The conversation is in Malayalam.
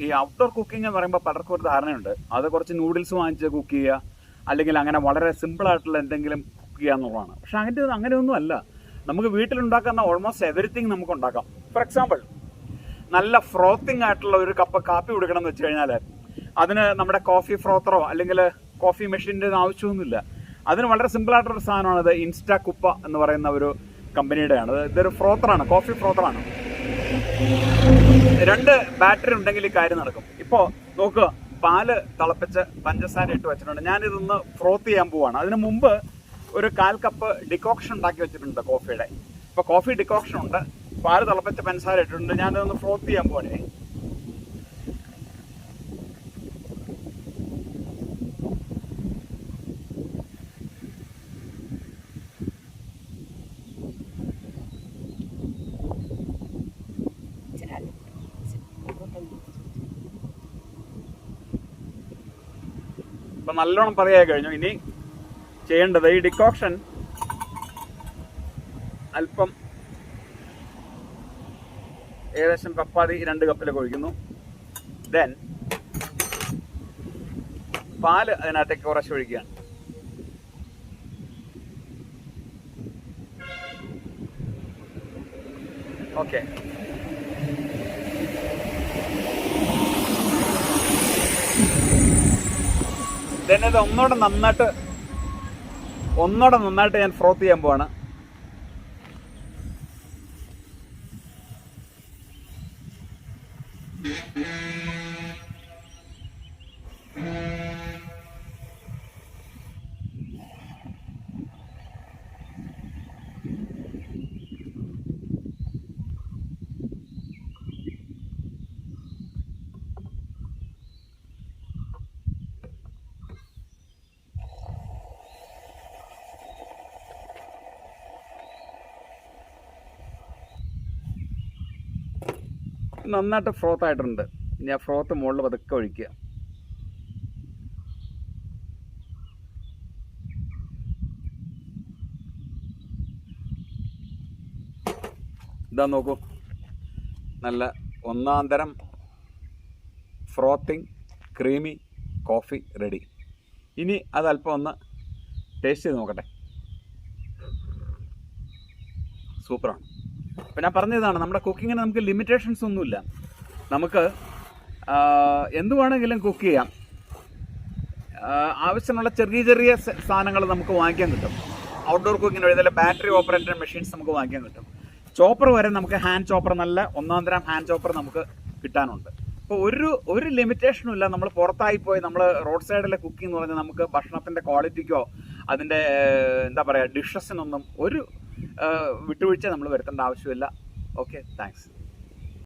ഈ ഔട്ട്ഡോർ കുക്കിംഗ് എന്ന് പറയുമ്പോൾ പലർക്കും ഒരു ധാരണയുണ്ട്, അത് കുറച്ച് നൂഡിൽസ് വാങ്ങിച്ച് കുക്ക് ചെയ്യുക, അല്ലെങ്കിൽ അങ്ങനെ വളരെ സിമ്പിളായിട്ടുള്ള എന്തെങ്കിലും കുക്ക് ചെയ്യുക എന്നുള്ളതാണ്. പക്ഷെ അങ്ങനെയൊന്നും അല്ല. നമുക്ക് വീട്ടിലുണ്ടാക്കുന്ന ഓൾമോസ്റ്റ് എവറിത്തിങ് നമുക്ക് ഉണ്ടാക്കാം. ഫോർ എക്സാമ്പിൾ, നല്ല ഫ്രോത്തിങ് ആയിട്ടുള്ള ഒരു കപ്പ് കാപ്പി കുടിക്കണം എന്ന് വെച്ച് കഴിഞ്ഞാൽ അതിന് നമ്മുടെ കോഫി ഫ്രോത്തറോ അല്ലെങ്കിൽ കോഫി മെഷീൻ്റെ ആവശ്യമൊന്നുമില്ല. അതിന് വളരെ സിമ്പിളായിട്ടൊരു സാധനമാണ്. ഇത് ഇൻസ്റ്റാ കുപ്പ എന്ന് പറയുന്ന ഒരു കമ്പനിയുടെയാണ്. ഇതൊരു ഫ്രോത്തറാണ്, കോഫി ഫ്രോത്തറാണ്. 2 ബാറ്ററി ഉണ്ടെങ്കിൽ ഈ കാര്യം നടക്കും. ഇപ്പോൾ നോക്കുക, പാല് തിളപ്പിച്ച് പഞ്ചസാര ഇട്ട് വെച്ചിട്ടുണ്ട്. ഞാനിതൊന്ന് ഫ്രോത്ത് ചെയ്യാൻ പോവാണ്. അതിന് മുമ്പ് ഒരു 1/4 കപ്പ് ഡിക്കോക്ഷൻ ഉണ്ടാക്കി വെച്ചിട്ടുണ്ട് കോഫിയുടെ. ഇപ്പോൾ കോഫി ഡിക്കോക്ഷൻ ഉണ്ട്, പാല് തിളപ്പിച്ച് പഞ്ചസാര ഇട്ടിട്ടുണ്ട്. ഞാനിതൊന്ന് ഫ്രോത്ത് ചെയ്യാൻ പോവാണേ. ഇപ്പം നല്ലോണം പറയാൻ കഴിഞ്ഞു. ഇനി ചെയ്യേണ്ടത് ഈ ഡിക്കോക്ഷൻ അല്പം ഏകദേശം കപ്പാതി 2 കപ്പിലൊക്കെ ഒഴിക്കുന്നു. ദെൻ പാല് അതിനകത്തേക്ക് കുറച്ച് ഒഴിക്കുകയാണ്. ഓക്കെ, ദെൻ ഇത് ഒന്നോടെ നന്നായിട്ട് ഞാൻ ഫ്രോത്ത് ചെയ്യാൻ പോവാണ്. നന്നായിട്ട് ഫ്രോത്ത് ആയിട്ടുണ്ട്. ഇനി ആ ഫ്രോത്ത് മുകളിൽ പതുക്കെ ഒഴിക്കുക. ഇതാ നോക്കൂ, നല്ല ഒന്നാം തരം ഫ്രോത്തിങ് ക്രീമി കോഫി റെഡി. ഇനി അതല്പം ഒന്ന് ടേസ്റ്റ് ചെയ്ത് നോക്കട്ടെ. സൂപ്പറാണ്. അപ്പം ഞാൻ പറഞ്ഞതാണ്, നമ്മുടെ കുക്കിങ്ങിന് നമുക്ക് ലിമിറ്റേഷൻസ് ഒന്നുമില്ല. നമുക്ക് എന്ത് വേണമെങ്കിലും കുക്ക് ചെയ്യാം. ആവശ്യമുള്ള ചെറിയ സാധനങ്ങൾ നമുക്ക് വാങ്ങിക്കാൻ കിട്ടും. ഔട്ട്ഡോർ കുക്കിങ്ങിന് വഴി ഇതിലെ ബാറ്ററി ഓപ്പറേറ്റഡ് മെഷീൻസ് നമുക്ക് വാങ്ങിക്കാൻ കിട്ടും. ചോപ്പർ വരെ നമുക്ക് ഹാൻഡ് ചോപ്പർ, നല്ല 1-ാം തരം ഹാൻഡ് ചോപ്പർ നമുക്ക് കിട്ടാനുണ്ട്. അപ്പോൾ ഒരു ലിമിറ്റേഷനും ഇല്ല. നമ്മൾ പുറത്തായി പോയി നമ്മൾ റോഡ് സൈഡിലെ കുക്കിംഗ് എന്ന് പറഞ്ഞാൽ നമുക്ക് ഭക്ഷണത്തിൻ്റെ ക്വാളിറ്റിക്കോ അതിൻ്റെ എന്താ പറയുക ഡിഷസിനൊന്നും ഒരു വിട്ടുവീഴ്ച നമ്മൾ വരുത്തേണ്ട ആവശ്യമില്ല. Okay, thanks.